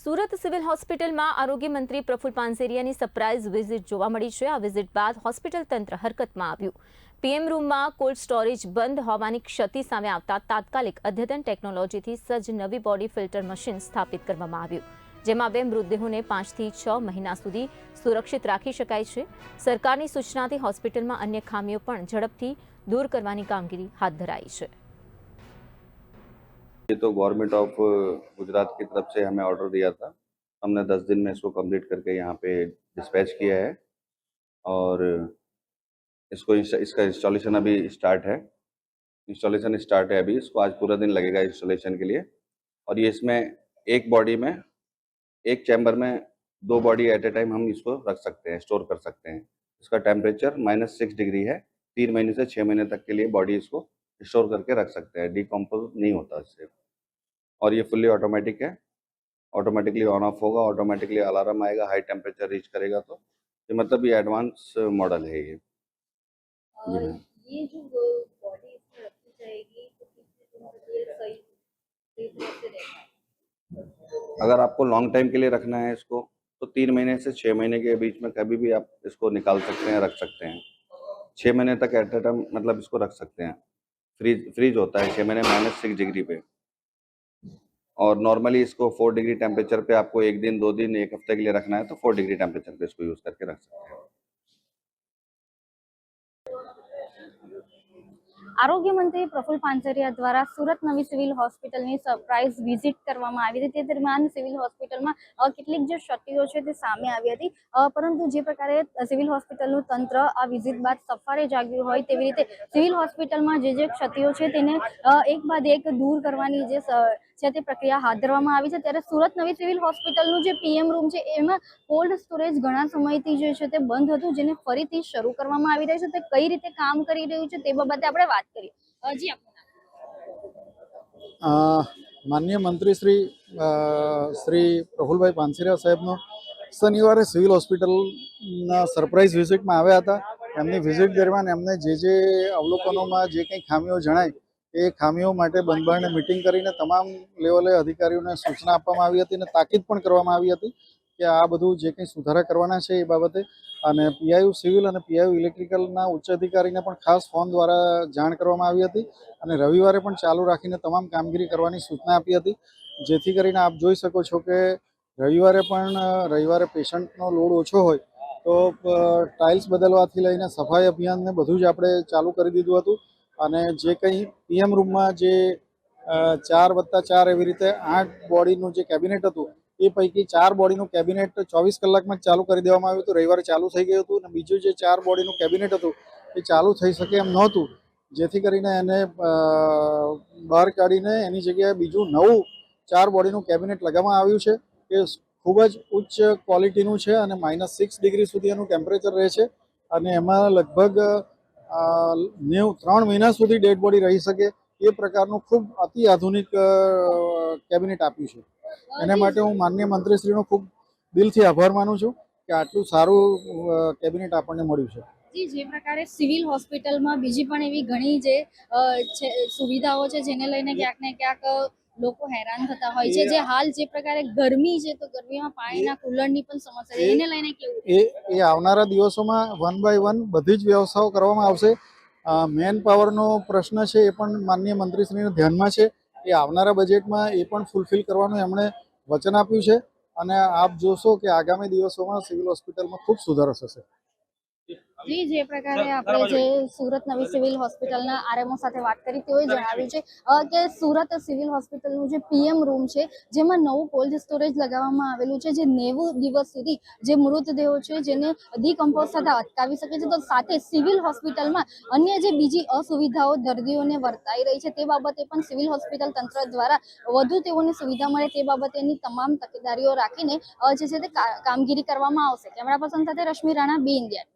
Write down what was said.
Surat civil હોસ્પિટલમાં આરોગ્ય મંત્રી પ્રફુલ પાનસેરિયાની સરપ્રાઇઝ વિઝિટ જોવા મળી છે। આ વિઝિટ બાદ હોસ્પિટલ તંત્ર હરકતમાં આવ્યું। પીએમ રૂમમાં કોલ્ડ સ્ટોરેજ બંધ હોવાની ક્ષતિ સામે આવતા તાત્કાલિક અદ્યતન ટેકનોલોજીથી સજ્જ નવી બોડી ફિલ્ટર મશીન સ્થાપિત કરવામાં આવ્યું, જેમાં 2 મૃતદેહોને 5 થી 6 મહિના સુધી સુરક્ષિત રાખી શકાય છે। સરકારની સૂચનાથી હોસ્પિટલમાં અન્ય ખામીઓ પણ ઝડપથી દૂર કરવાની કામગીરી હાથ ધરાઈ છે। ये तो गवर्नमेंट ऑफ गुजरात की तरफ से हमें ऑर्डर दिया था। हमने 10 दिन में इसको कंप्लीट करके यहाँ पे डिस्पैच किया है और इसका इंस्टॉलेशन अभी स्टार्ट है। इंस्टॉलेशन स्टार्ट है अभी। इसको आज पूरा दिन लगेगा इंस्टॉलेशन के लिए। और ये इसमें एक बॉडी में, एक चैम्बर में 2 बॉडी एट ए टाइम हम इसको रख सकते हैं, स्टोर कर सकते हैं। इसका टेम्परेचर -6 डिग्री है। 3 महीने से 6 महीने तक के लिए बॉडी इसको स्टोर करके रख सकते हैं। डिकम्पोज नहीं होता इससे। और ये फुल्ली ऑटोमेटिक है। ऑटोमेटिकली ऑन ऑफ होगा, ऑटोमेटिकली अलार्म आएगा हाई टेम्परेचर रीच करेगा तो। ये मतलब ये एडवांस मॉडल है ये। ये जो बॉडी इसमें रखी जाएगी तो कितने दिन तक ये सही तरह से रहेगा? अगर आपको लॉन्ग टाइम के लिए रखना है इसको तो 3 महीने से 6 महीने के बीच में कभी भी आप इसको निकाल सकते हैं, रख सकते हैं। 6 महीने तक एट ए टाइम मतलब इसको रख सकते हैं। फ्रीज होता है 6 महीने -6 डिग्री पे। और नॉर्मली इसको 4 डिग्री टेम्परेचर पे आपको 1 दिन, 2 दिन, 1 हफ्ते के लिए रखना है तो 4 डिग्री टेम्परेचर पे इसको यूज करके रख सकते हैं। आरोग्य मंत्री प्रफुल पानसरिया द्वारा सूरत नवी सिविल હોસ્પિટલની સરપ્રાઇઝ વિઝિટ કરવામાં આવી હતી। તે દરમિયાન સિવિલ હોસ્પિટલમાં કેટલીક જે ક્ષતિઓ છે તે સામે આવી હતી, પરંતુ જે પ્રકારે સિવિલ હોસ્પિટલનું તંત્ર આ વિઝિટ બાદ સફાળે જાગ્યું હોય તેવી રીતે સિવિલ હોસ્પિટલમાં જે ક્ષતિઓ છે તેને એક બાદ એક દૂર કરવાની જે છે તે પ્રક્રિયા હાથ ધરવામાં આવી છે। ત્યારે સુરત નવી સિવિલ હોસ્પિટલનું જે પીએમ રૂમ છે એમાં કોલ્ડ સ્ટોરેજ ઘણા સમયથી જે છે તે બંધ હતું, જેને ફરીથી શરૂ કરવામાં આવી રહ્યું છે। તે કઈ રીતે કામ કરી રહ્યું છે તે બાબતે આપણે વાત કરીએ। जी माननीय मंत्री श्री श्री प्रफुलभाई पानसरिया साहेबनो शनिवारे सिविल होस्पिटलना सरप्राइज विजिट में आव्या हता। एमनी विजिट दरमियान एमने जे अवलोकनोमां जे कंई खामीओ जणाय ए खामीओ माटे बंधबारने मीटिंग करीने तमाम लेवले अधिकारीओने सूचना आपवामां आवी हती अने ताकीद पण करवामां आवी हती कि आ बधुं जे कंई सुधारा करवाना छे ए बाबते અને પીઆઈયુ સિવિલ અને પીઆઈયુ ઇલેક્ટ્રિકલના ઉચ્ચ અધિકારીને પણ ખાસ ફોન દ્વારા જાણ કરવામાં આવી હતી અને રવિવારે પણ ચાલુ રાખીને તમામ કામગીરી કરવાની સૂચના આપી હતી, જેથી કરીને આપ જોઈ શકો છો કે રવિવારે પેશન્ટનો લોડ ઓછો હોય તો ટાઇલ્સ બદલવાથી લઈને સફાઈ અભિયાનને બધું જ આપણે ચાલુ કરી દીધું હતું અને જે કંઈ પીએમ રૂમમાં જે 4+4 એવી રીતે 8 બોડીનું જે કેબિનેટ હતું એ પૈકી 4 બોડીનું કેબિનેટ 24 કલાકમાં જ ચાલુ કરી દેવામાં આવ્યું હતું। રવિવારે ચાલુ થઈ ગયું હતું અને બીજું જે 4 બોડીનું કેબિનેટ હતું એ ચાલુ થઈ શકે એમ નહોતું, જેથી કરીને એને બહાર કાઢીને એની જગ્યાએ બીજું નવું 4 બોડીનું કેબિનેટ લગાવવામાં આવ્યું છે। એ ખૂબ જ ઉચ્ચ ક્વોલિટીનું છે અને -6 ડિગ્રી સુધી એનું ટેમ્પરેચર રહે છે અને એમાં લગભગ 3 મહિના સુધી ડેડ બોડી રહી શકે એ પ્રકારનું ખૂબ અતિ આધુનિક કેબિનેટ આપ્યું છે। એના માટે હું માનનીય મંત્રીશ્રીનો ખૂબ દિલથી આભાર માનું છું કે આટલું સારું કેબિનેટ આપણને મળ્યું છે। जी जे प्रकारे सिविल હોસ્પિટલમાં બીજી પણ એવી ઘણી જે સુવિધાઓ છે જેને લઈને ક્યાંક ને ક્યાંક લોકો હેરાન થતા હોય છે। જે હાલ જે પ્રકારે ગરમી છે તો ગરમીમાં પાણીના કુલરની પણ સમસ્યા છે, એને લઈને કેવું એ આવનારા દિવસોમાં 1 બાય 1 બધી જ વ્યવસ્થાઓ કરવામાં આવશે। મેન પાવરનો પ્રશ્ન છે એ પણ માનનીય મંત્રીશ્રીના ધ્યાનમાં છે। એ આવનારા બજેટમાં એ પણ ફૂલફિલ કરવાનું એમણે વચન આપ્યું છે અને આપ જોશો કે આગામી દિવસોમાં સિવિલ હોસ્પિટલમાં ખૂબ સુધારો થશે। जी जे प्रकारे આપણે જે સુરત નવી સિવિલ હોસ્પિટલના આરએમઓ સાથે વાત કરી તેઓએ જણાવ્યું છે કે સુરત સિવિલ હોસ્પિટલનું જે પીએમ રૂમ છે જેમાં નવું કોલ્ડ સ્ટોરેજ લગાવવામાં આવેલું છે, જે 90 દિવસ સુધી જે મૃતદેહો છે જેને ડીકમ્પોઝ થતા અટકાવી શકે છે। તો સાથે સિવિલ હોસ્પિટલમાં અન્ય જે બીજી અસુવિધાઓ દર્દીઓને વર્તાઈ રહી છે તે બાબતે પણ સિવિલ હોસ્પિટલ તંત્ર દ્વારા વધુ તેઓને સુવિધા મળે તે બાબતેની તમામ તકેદારીઓ રાખીને જે છે તે કામગીરી કરવામાં આવશે। કેમેરા પર્સન સાથે રશ્મિ રાણા, બી ઇન્ડિયા।